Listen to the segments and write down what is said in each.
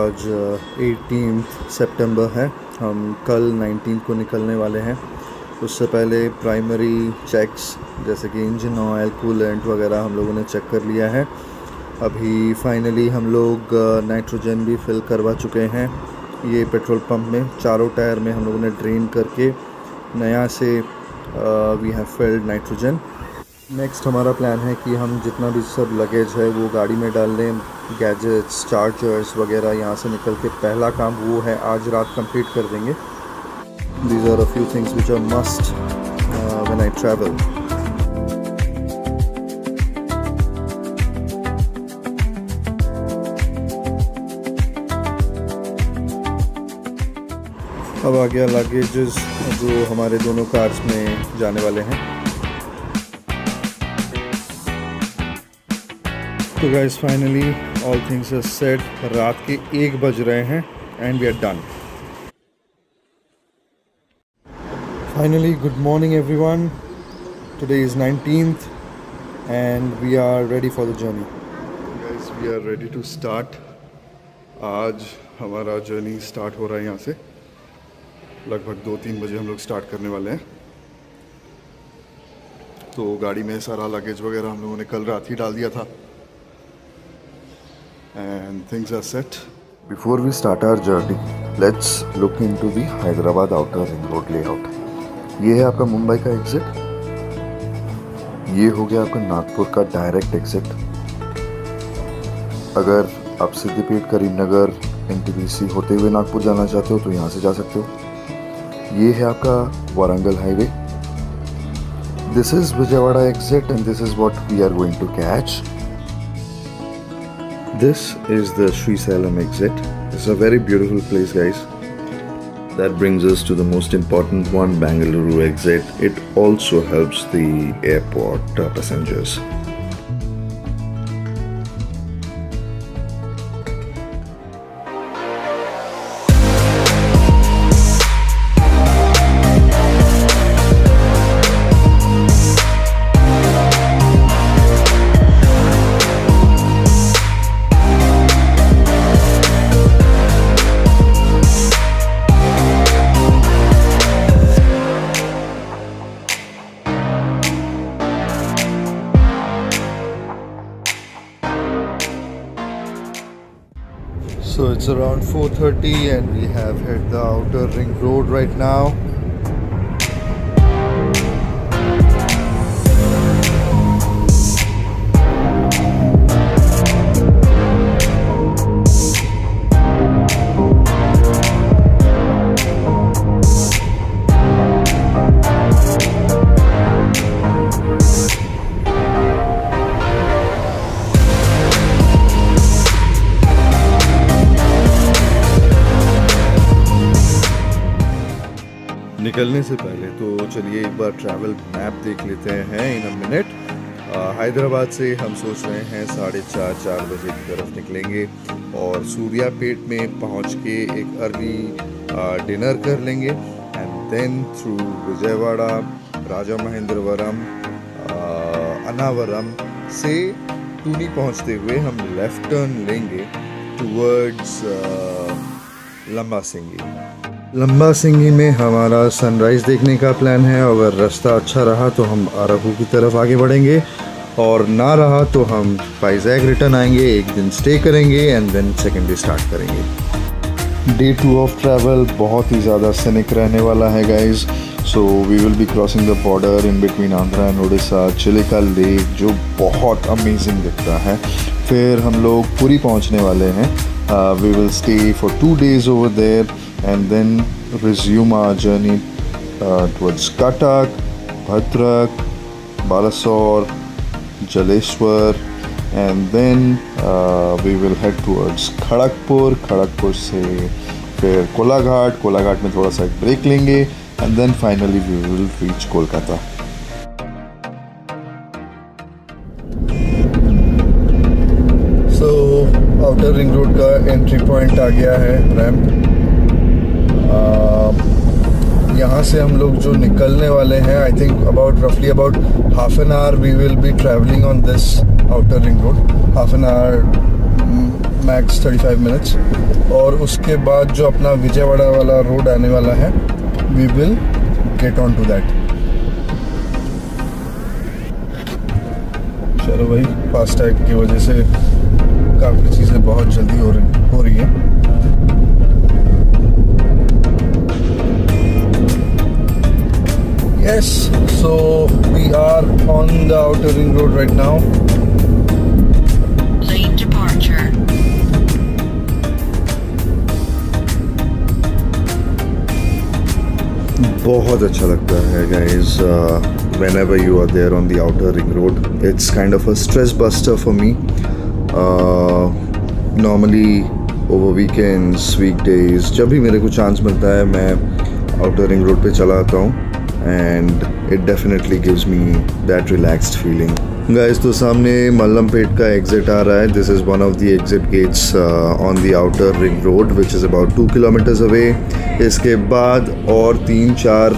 आज 18 सितंबर है। हम कल 19 को निकलने वाले हैं। उससे पहले प्राइमरी चेक्स जैसे कि इंजन ऑयल, कूलेंट वगैरह हम लोगों ने चेक कर लिया है। अभी फाइनली हम लोग नाइट्रोजन भी फिल करवा चुके हैं। ये पेट्रोल पंप में चारों टायर में हम लोगों ने ड्रेन करके नया से we have filled nitrogen. Next हमारा प्लान है कि हम जितना भी सब लगेज है वो गाड़ी में डाल लें। गैजेट्स, चार्जर्स वगैरह यहाँ से निकल के पहला काम वो है आज रात कंप्लीट कर देंगे। These are a few things which are must when I travel. अब आ गया लगेजेस जो हमारे दोनों कार्स में जाने वाले हैं। तो guys finally all things are set. रात के 1 बज रहे हैं and we are done. Finally, good morning everyone. Today is 19th and we are ready for the journey. Guys, we are ready to start. आज हमारा जर्नी स्टार्ट हो रहा है यहाँ से। लगभग 2-3 बजे हम लोग स्टार्ट करने वाले हैं। तो गाड़ी में सारा लगेज वगैरह हम लोगों ने कल रात ही डाल दिया था। And things are set. Before we start our journey, let's look into the Hyderabad outer ring road layout. ये है आपका मुंबई का एग्जिट। ये हो गया आपका नागपुर का डायरेक्ट एग्जिट। अगर आप सिद्दीपेट, करीमनगर, एनटीपीसी होते हुए नागपुर जाना चाहते हो तो यहाँ से जा सकते हो। ये है आपका Warangal highway. This is Vijayawada exit and this is what we are going to catch. This is the Srisailam exit. It's a very beautiful place guys. That brings us to the most important one, Bangalore exit. It also helps the airport passengers. So it's around 4:30 and we have hit the outer ring road right now. निकलने से पहले तो चलिए एक बार travel map देख लेते हैं इन a minute. Hyderabad से हम सोच रहे हैं 4:30-4 बजे की तरफ निकलेंगे और सूर्यापेट में पहुंच के एक अर्ली डिनर कर लेंगे एंड देन थ्रू विजयवाड़ा, राजा महेंद्रवरम, अनावरम से टूनी पहुंचते हुए हम लेफ्ट टर्न लेंगे टूवर्ड्स लंबा सिंगी। लंबा सिंगी में हमारा सनराइज़ देखने का प्लान है। अगर रास्ता अच्छा रहा तो हम अरकू की तरफ आगे बढ़ेंगे और ना रहा तो हम वाइजैग रिटर्न आएंगे, एक दिन स्टे करेंगे and then second day start करेंगे। डे 2 ऑफ ट्रैवल बहुत ही ज़्यादा सिनिक रहने वाला है guys. So we will be crossing the border in between Andhra and Orissa, Chilika lake जो बहुत अमेजिंग दिखता है। फिर हम लोग पुरी पहुंचने वाले हैं। We will stay for 2 days over there and then resume our journey towards Cuttack, Bhadrak, Balasore, Jaleshwar, and then we will head towards Kharagpur. Kharagpur से फिर कोलाघाट, कोलाघाट में थोड़ा सा एक ब्रेक लेंगे and then finally we will reach Kolkata. So outer ring road का entry point आ गया है, रैम्प। यहाँ से हम लोग जो निकलने वाले हैं, आई थिंक रफली about half an hour we will be travelling on this outer ring road. Half an hour max 35 minutes. और उसके बाद जो अपना विजयवाड़ा वाला रोड आने वाला है, we will get on to that. चलो भाई, फास्टैग की वजह से काफ़ी चीज़ें बहुत जल्दी हो रही हैं। Yes, so we are on the outer ring road right now. Lane departure. बहुत अच्छा लगता है guys, whenever you are there on the outer ring road. It's kind of a stress buster for me. Normally over weekends, weekdays, जब भी मेरे को chance मिलता है मैं outer ring road पे चला आता हूँ and it definitely gives me that relaxed feeling. Guys, तो सामने मल्लमपेट का एग्जिट आ रहा है. This is one of the exit gates on the outer ring road which is about 2 kilometers away. इसके बाद और 3-4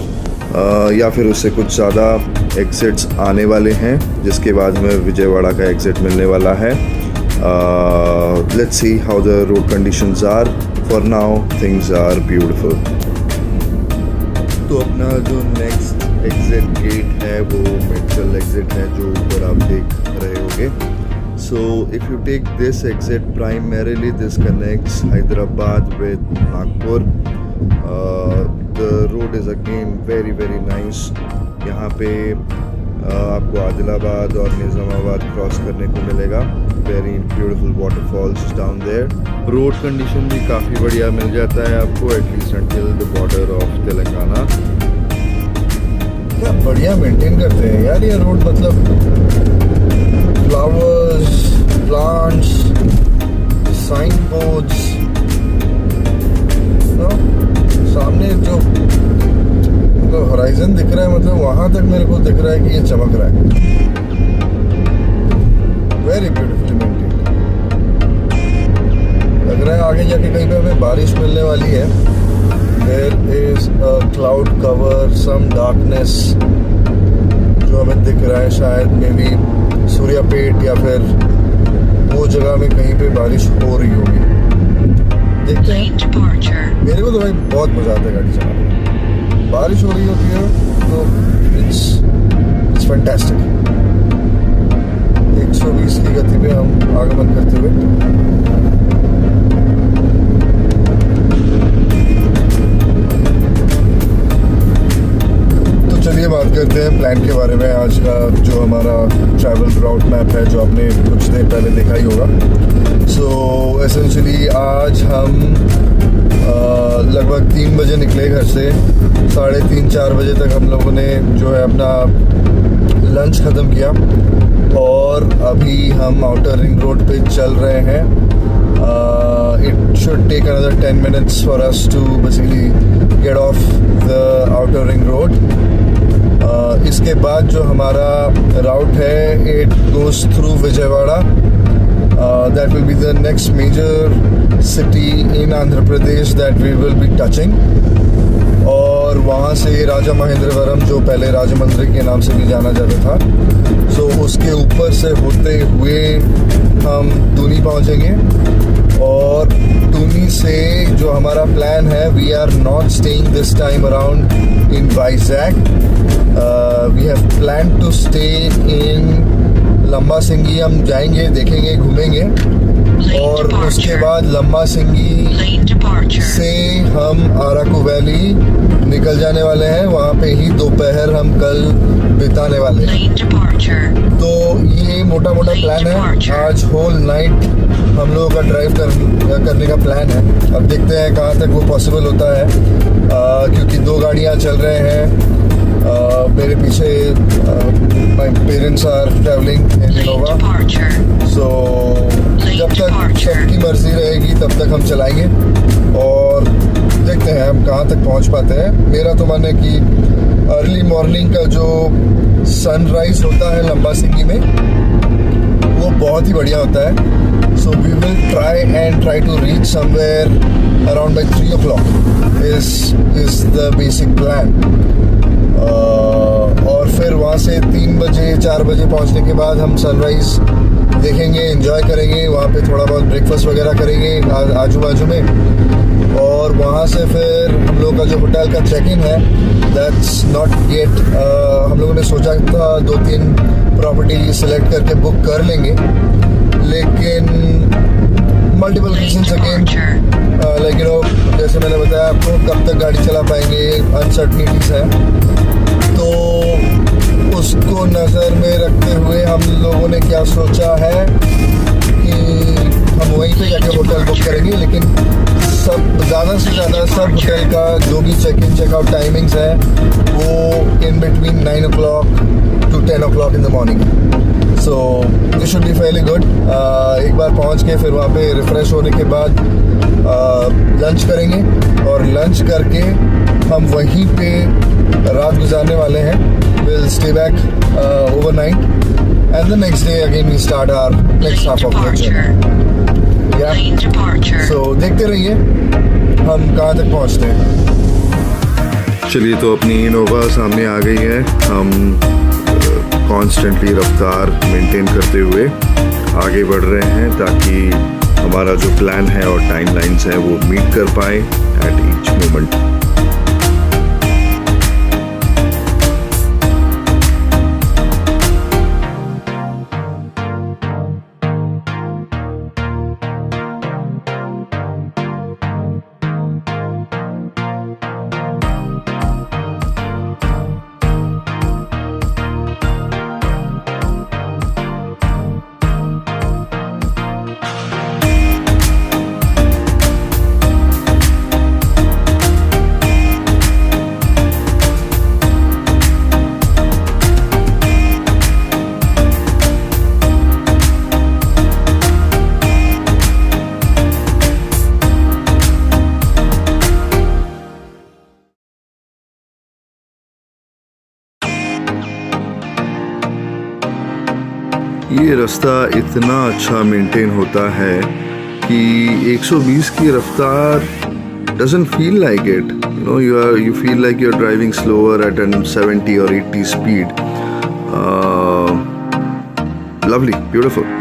या फिर उससे कुछ ज़्यादा एग्जिट्स आने वाले हैं, जिसके बाद हमें विजयवाड़ा का एग्जिट मिलने वाला है. Let's see how the road conditions are. For now, things are beautiful. तो अपना जो नेक्स्ट एग्जिट गेट है वो मेटल एग्जिट है, जो ऊपर आप देख रहे होंगे. So if you take this exit, primarily this connects Hyderabad with Nagpur. The road is again very very nice. यहाँ पे आपको आदिलाबाद और निज़ामाबाद क्रॉस करने को मिलेगा. Very beautiful waterfalls down there. Road condition भी काफ़ी बढ़िया मिल जाता है आपको, at least until the border of Telangana. क्या बढ़िया मेंटेन करते हैं यार ये रोड. मतलब फ्लावर्स, प्लांट्स, साइन बोर्ड्स, सामने जो मतलब होराइजन दिख रहा है, मतलब वहाँ तक मेरे को दिख रहा है कि ये चमक रहा है. Very beautifully maintain. लग रहा है आगे जाके कहीं पे हमें बारिश मिलने वाली है. There is a cloud cover, some darkness जो हमें दिख रहा है. शायद मे बी सूर्यापेट या फिर वो जगह में कहीं पे बारिश हो रही होगी. देखते हैं. मेरे को तो भाई बहुत मजा आता है गाड़ी चलाने में. बारिश हो रही होती है तो इट्स फैंटास्टिक. 120 की गति पे हम आगमन करते हुए. तो चलिए बात करते हैं प्लान के बारे में. आज का जो हमारा ट्रैवल राउट मैप है, जो आपने कुछ देर पहले देखा ही होगा. सो एसेंशियली आज हम लगभग 3 बजे निकले घर से. 3:30-4 बजे तक हम लोगों ने जो है अपना लंच ख़त्म किया और अभी हम आउटर रिंग रोड पे चल रहे हैं. It should take another 10 minutes for us to basically get off the outer ring road. इसके बाद जो हमारा राउट है, it goes through Vijayawada. That will be the next major city in Andhra Pradesh that we will be touching. और वहाँ से राजा महेंद्रवरम, जो पहले राजमंद्री के नाम से भी जाना जाता था, सो उसके ऊपर से होते हुए हम टूनी पहुँचेंगे. और टूनी से जो हमारा प्लान है, we are not staying this time around in Vizag. We have plan to stay in Lambasingi. हम जाएंगे, देखेंगे, घूमेंगे और उसके बाद लंबा सिंगी से हम अराकू वैली निकल जाने वाले हैं. वहाँ पे ही दोपहर हम कल बिताने वाले हैं. तो ये मोटा मोटा प्लान है. आज होल नाइट हम लोगों का ड्राइव करने का प्लान है. अब देखते हैं कहाँ तक वो पॉसिबल होता है, क्योंकि 2 गाड़ियाँ चल रहे हैं. मेरे पीछे my parents are travelling in Innova. सो जब तक सबकी मर्जी रहेगी तब तक हम चलाएंगे और देखते हैं हम कहाँ तक पहुँच पाते हैं. मेरा तो मन है कि अर्ली मॉर्निंग का जो सनराइज होता है लंबा सिंगी में, वो बहुत ही बढ़िया होता है. So we will try to reach somewhere around by 3 o'clock is the basic plan. और फिर वहाँ से 3 बजे 4 बजे पहुँचने के बाद हम सनराइज़ देखेंगे, एंजॉय करेंगे। वहाँ पे थोड़ा बहुत ब्रेकफास्ट वगैरह करेंगे आजू बाजू में, और वहाँ से फिर हम लोग का जो होटल का चेक इन है दैट्स नॉट येट। हम लोगों ने सोचा था 2-3 प्रॉपर्टी सेलेक्ट करके बुक कर लेंगे, लेकिन multiple reasons again like you know, जैसे मैंने बताया आपको, कब तक गाड़ी चला पाएंगे, अनसर्टनिटीज़ है। तो उसको नज़र में रखते हुए हम लोगों ने क्या सोचा है कि हम वहीं पे जाके होटल बुक करेंगे, लेकिन सब ज़्यादा से ज़्यादा सब होटल का जो भी चेक इन चेकआउट टाइमिंग्स है वो in between 9 o'clock to 10 o'clock in the morning. So this should be fairly good. एक बार पहुंच के फिर वहाँ पे रिफ़्रेश होने के बाद लंच करेंगे, और लंच करके हम वहीं पे रात गुजारने वाले हैं। Will stay back overnight and the next day again we start our next half of the journey. Yeah. So देखते रहिए हम कहाँ तक पहुँचते हैं। चलिए, तो अपनी इनोवा सामने आ गई है। हम कॉन्स्टेंटली रफ्तार मेंटेन करते हुए आगे बढ़ रहे हैं ताकि हमारा जो प्लान है और टाइमलाइंस है वो मीट कर पाए एट ईच मोमेंट। ये रास्ता इतना अच्छा मेंटेन होता है कि 120 की रफ्तार doesn't feel like it. You know, you feel like you're driving slower at an 70 or 80 speed. Lovely, beautiful.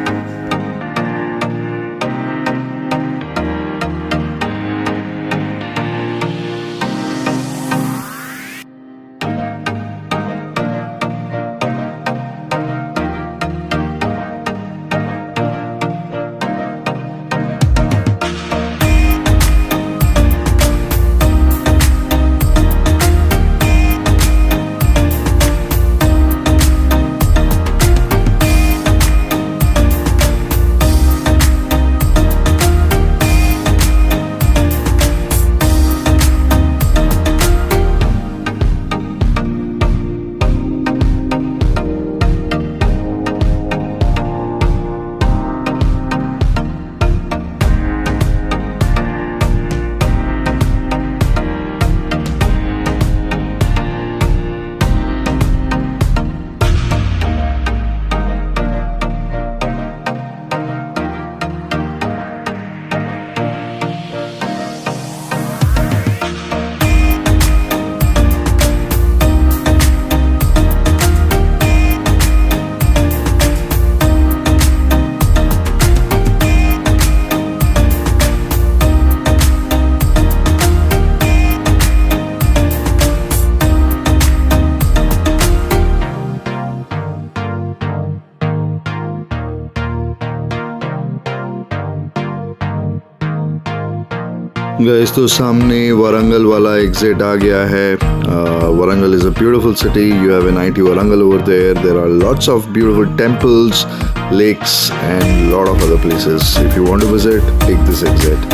Guys, तो सामने वारंगल वाला एग्जिट आ गया है। Warangal is a beautiful city. You have NIT Warangal over there. There are lots of beautiful temples, lakes and lot of other places. If you want to visit, take this exit.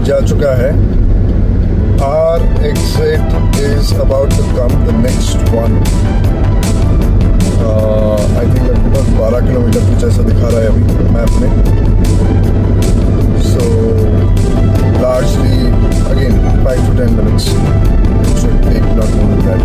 जा चुका है। Our exit is about to come, the next one. I think लगभग 12 kilometre कुछ ऐसा दिखा रहा है अभी मैप में। So largely again 5 to 10 minutes. It should take not more than that.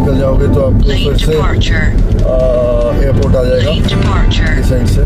निकल जाओगे तो आपको फिर से एयरपोर्ट आ जाएगा इस साइड से।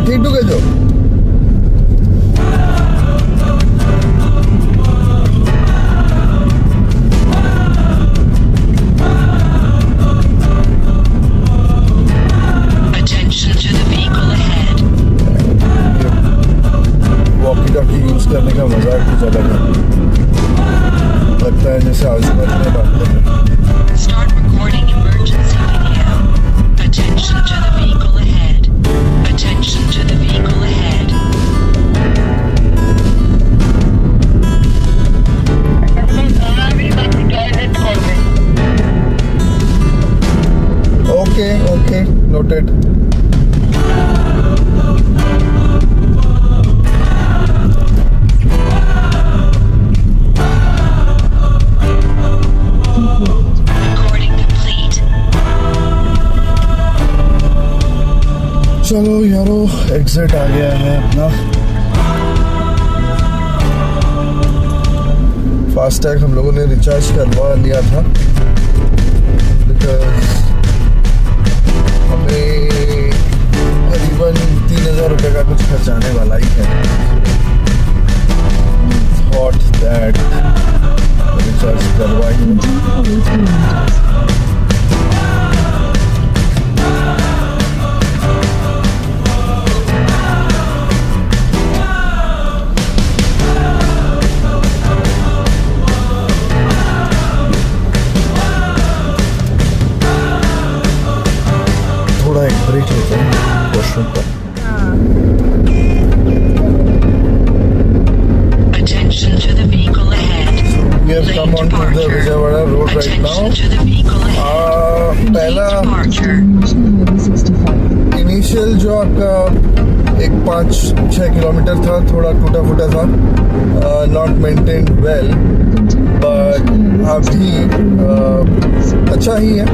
ठीक है जो वॉकी टॉकी यूज करने का मजा कुछ अलग है, लगता है जैसे आजू बाजू में बात कर रहे हैं। Okay, noted. चलो यारो, एग्जिट आ गया है अपना। फास्टैग हम लोगों ने रिचार्ज करवा लिया था, हमें करीबन 3,000 रुपये का कुछ खर्च आने वाला ही है। थॉट दैट रिचार्ज करवा ही थोड़ा एक ब्रेक लेते हैं वॉशरूम पर। We have come on to the Vijayawada road right now. पहला इनिशियल जो आपका एक 5-6 किलोमीटर था थोड़ा टूटा फूटा था, नॉट मेंटेन्ड वेल, बट अभी अच्छा ही है,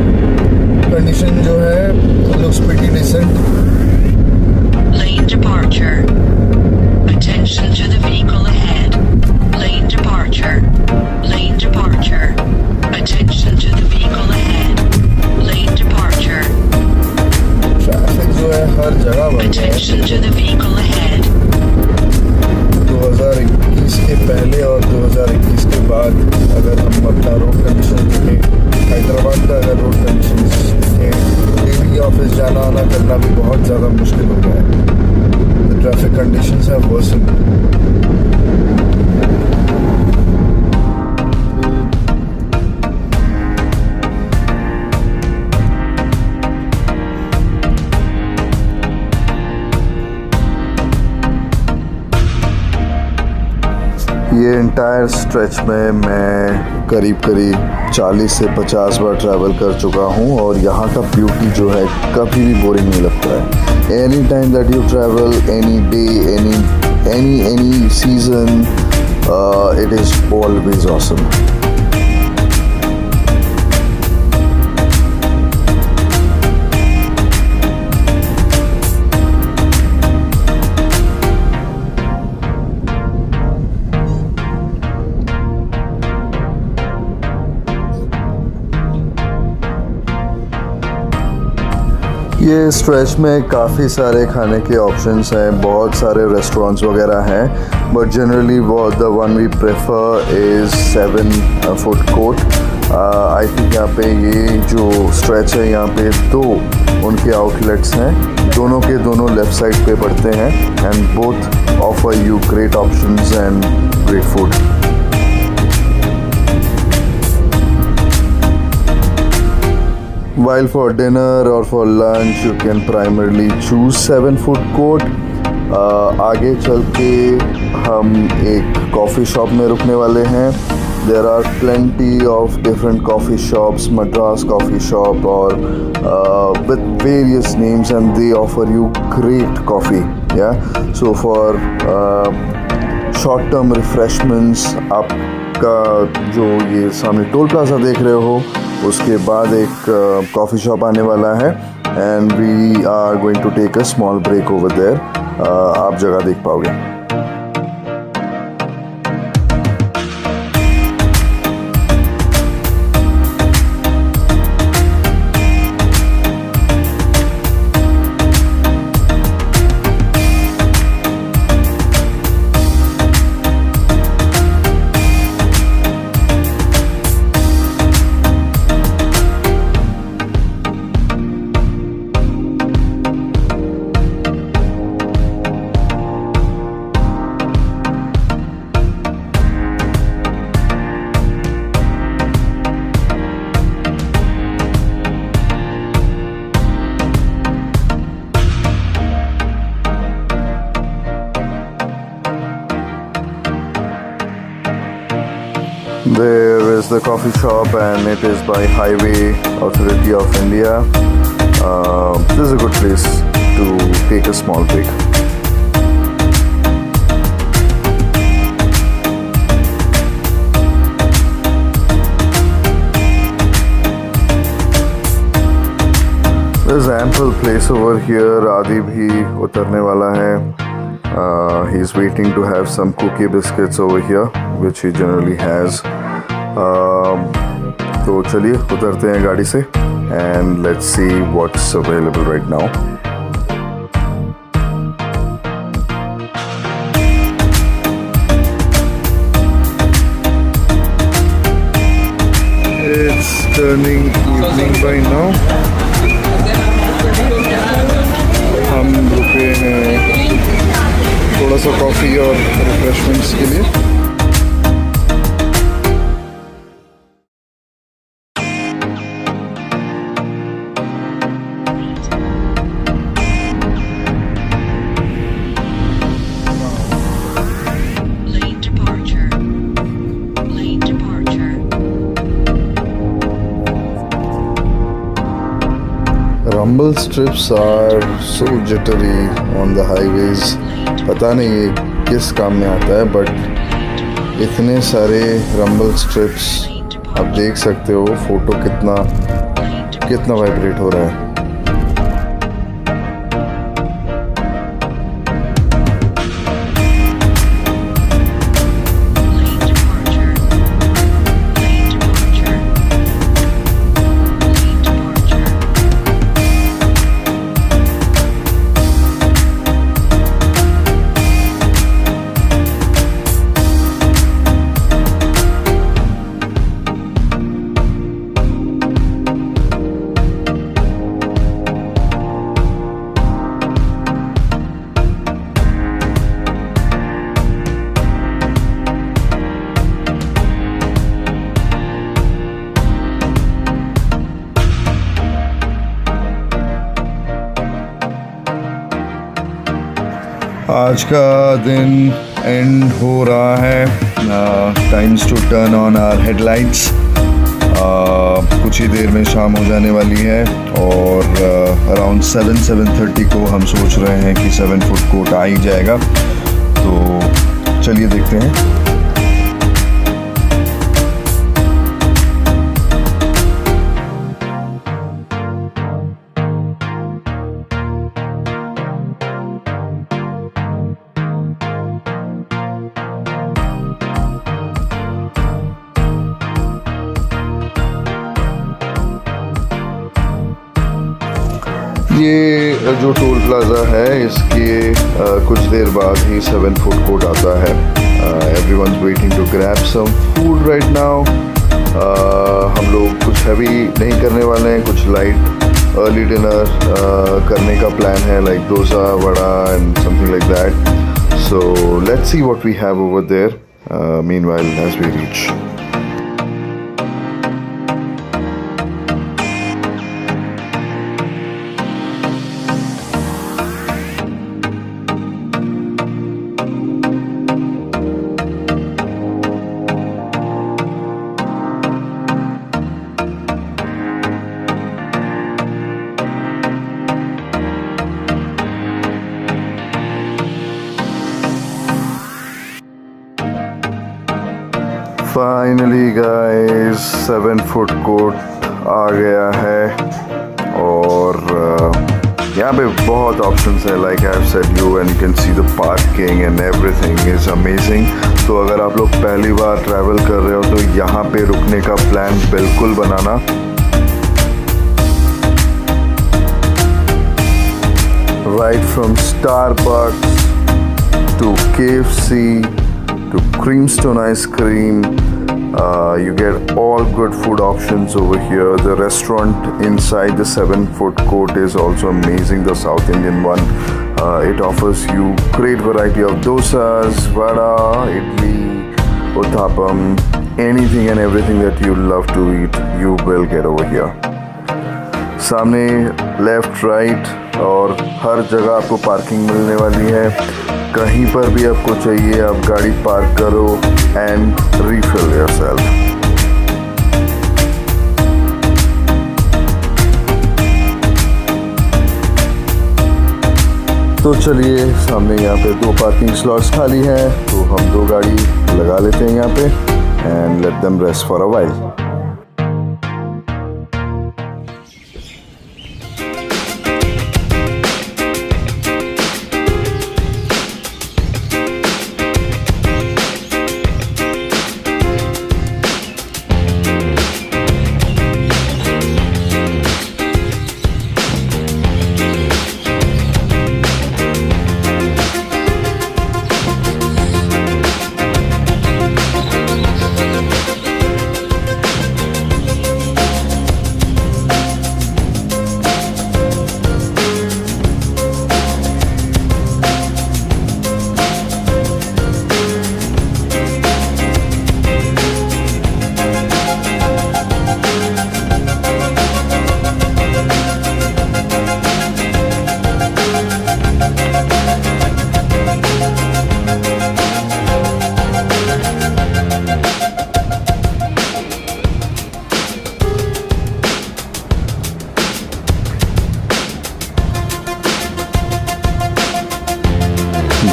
कंडीशन जो है looks pretty decent. Lane departure. Attention to the vehicle ahead. Lane departure. Lane departure. Attention to the vehicle ahead. Lane departure. Traffic जो है हर जगह बढ़ गया है। Attention to the vehicle ahead. 2021 के पहले और 2021 के बाद अगर हम अपना रोड कंडीशन देखें, हैदराबाद का अगर रोड कंडीशन देखें, डेली ऑफिस जाना आना करना भी बहुत ज़्यादा मुश्किल हो गया है। The traffic conditions have worsened. ये इंटायर स्ट्रेच में मैं करीब 40 से 50 बार ट्रैवल कर चुका हूँ और यहाँ का ब्यूटी जो है कभी भी बोरिंग नहीं लगता है। Any time that you travel, any day, any season, it is always awesome. ये स्ट्रेच में काफ़ी सारे खाने के ऑप्शंस हैं, बहुत सारे रेस्टोरेंट्स वगैरह हैं, but generally the one we prefer is 7 food court. I think यहाँ पे ये जो स्ट्रेच है यहाँ पे 2 उनके आउटलेट्स हैं, दोनों के दोनों लेफ़्ट साइड पे पड़ते हैं and both offer you great options and great food. While for dinner or for lunch, you can primarily choose 7 food court. आगे चल के हम एक कॉफ़ी शॉप में रुकने वाले हैं. There are plenty of different coffee shops, Madras coffee shop or with various names, and they offer you great coffee. Yeah, so for short term refreshments, आपका जो ये सामने टोल प्लाजा देख रहे हो उसके बाद एक कॉफ़ी शॉप आने वाला है, and we are going to take a small break over there. आप जगह देख पाओगे. There is the coffee shop, and it is by Highway Authority of India. This is a good place to take a small break. There's ample place over here. Adi bhi utarne wala hai. He's waiting to have some cookie biscuits over here, which he generally has. तो चलिए उतरते हैं गाड़ी से and let's see what's available right now. It's turning evening by now. हम रुके हैं थोड़ा सा कॉफ़ी और रिफ्रेशमेंट्स के लिए. Lane departure. Lane departure. Rumble strips are so jittery on the highways. पता नहीं ये किस काम में आता है, बट इतने सारे रंबल स्ट्रिप्स आप देख सकते हो. फोटो कितना वाइब्रेट हो रहा है. Lane departure. Lane departure. Lane departure. आज का दिन एंड हो रहा है. Times to turn on our headlights. कुछ ही देर में शाम हो जाने वाली है और अराउंड 7-7:30 को हम सोच रहे हैं कि 7 फुट कोट आ ही जाएगा. तो चलिए देखते हैं. ये जो टोल प्लाज़ा है इसके कुछ देर बाद ही 7 फुट कोर्ट आता है. Everyone's waiting to grab some food right now. हम लोग कुछ हैवी नहीं करने वाले हैं, कुछ लाइट अर्ली डिनर करने का प्लान है, like dosa, vada and something like that. So let's see what we have over there meanwhile as we reach. Finally guys 7 foot court आ गया है और यहाँ पे बहुत ऑप्शंस है like I have said you and you can see the parking and everything is amazing. तो अगर आप लोग पहली बार ट्रैवल कर रहे हो तो यहाँ पे रुकने का प्लान बिल्कुल बनाना। Right from Starbucks to KFC to Creamstone ice cream, you get all good food options over here. The restaurant inside the 7 foot court is also amazing, the South Indian one. It offers you great variety of dosas, vada, idli, uttapam, anything and everything that you love to eat, you will get over here. सामने left right और हर जगह आपको parking मिलने वाली है। कहीं पर भी आपको चाहिए आप गाड़ी पार्क करो एंड रिफिल योरसेल्फ। तो चलिए सामने यहाँ पे 2 पार्किंग स्लॉट्स खाली हैं तो हम 2 गाड़ी लगा लेते हैं यहाँ पे and let them rest for a while.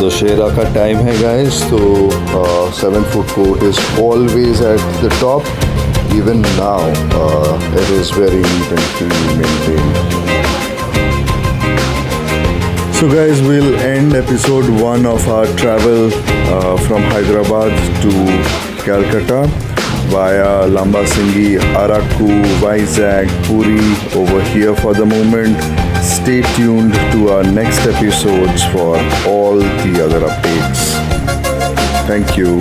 Dussehra का टाइम है गाइस तो 7 foot court is always at the top even now it is very neat and clean maintained. So guys, we'll end episode 1 of our travel from Hyderabad to Calcutta via Lambasinghi, Araku, Vizag, Puri over here for the moment. Stay tuned to our next episodes for all the other updates. Thank you.